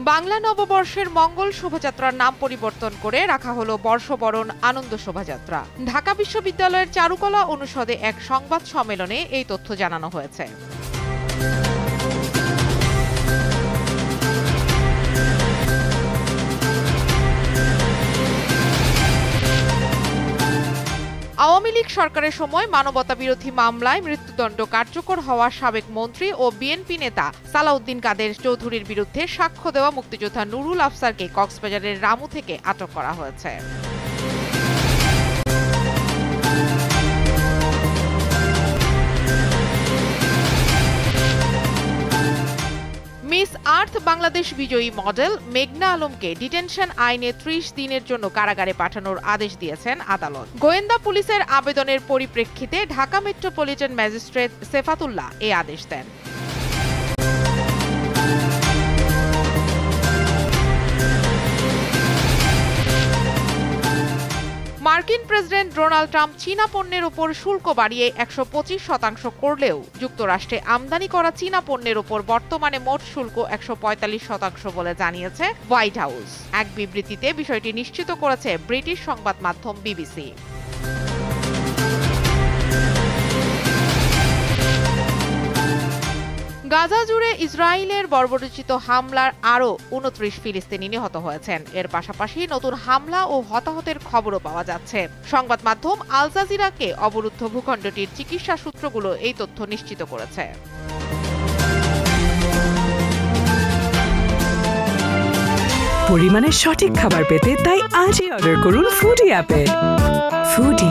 বাংলা নববর্ষের মঙ্গল শোভাযাত্রার নাম পরিবর্তন করে রাখা হলো বর্ষবরণ আনন্দ শোভাযাত্রা। ঢাকা বিশ্ববিদ্যালয়ের চারুকলা অনুষদে এক সংবাদ সম্মেলনে এই তথ্য জানানো হয়েছে। আওয়ামী লীগ সরকারের সময় মানবতাবিরোধী মামলায় মৃত্যুদণ্ড কার্যকর হওয়া সাবেক মন্ত্রী ও বিএনপি নেতা সালাউদ্দিন কাদের চৌধুরীর বিরুদ্ধে সাক্ষ্য দেওয়া মুক্তিযোদ্ধা নুরুল আফসারকে কক্সবাজারের রামু থেকে আটক করা হয়েছে। মিস আর্থ বাংলাদেশ বিজয়ী মডেল মেঘনা আলমকে ডিটেনশন আইনে ৩০ দিনের জন্য কারাগারে পাঠানোর আদেশ দিয়েছেন আদালত। গোয়েন্দা পুলিশের আবেদনের পরিপ্রেক্ষিতে ঢাকা মেট্রোপলিটন ম্যাজিস্ট্রেট সেফাতুল্লাহ এই আদেশ দেন। মার্কিন প্রেসিডেন্ট ডোনাল্ড ট্রাম্প চীনা পণ্যের উপর শুল্ক বাড়িয়ে ১২৫% করলেও যুক্তরাষ্ট্রে আমদানি করা চীনা পণ্যের উপর বর্তমানে মোট শুল্ক ১৪৫% বলে জানিয়েছে হোয়াইট হাউস। এক বিবৃতিতে বিষয়টি নিশ্চিত করেছে ব্রিটিশ সংবাদ মাধ্যম বিবিসি। গাজা জুড়ে ইসরায়েলের বর্বরোচিত হামলার আরও ২৯ ফিলিস্তিনি নিহত হয়েছেন। এর পাশাপাশি নতুন হামলা ও হতাহতের খবরও পাওয়া যাচ্ছে। সংবাদ মাধ্যম আল জাজিরাকে অবরুদ্ধ ভূখণ্ডটির চিকিৎসা সূত্রগুলো এই তথ্য নিশ্চিত করেছে। পরিমাণের সঠিক খাবার পেতে তাই আজই অর্ডার করুন ফুডি অ্যাপে। ফুডি।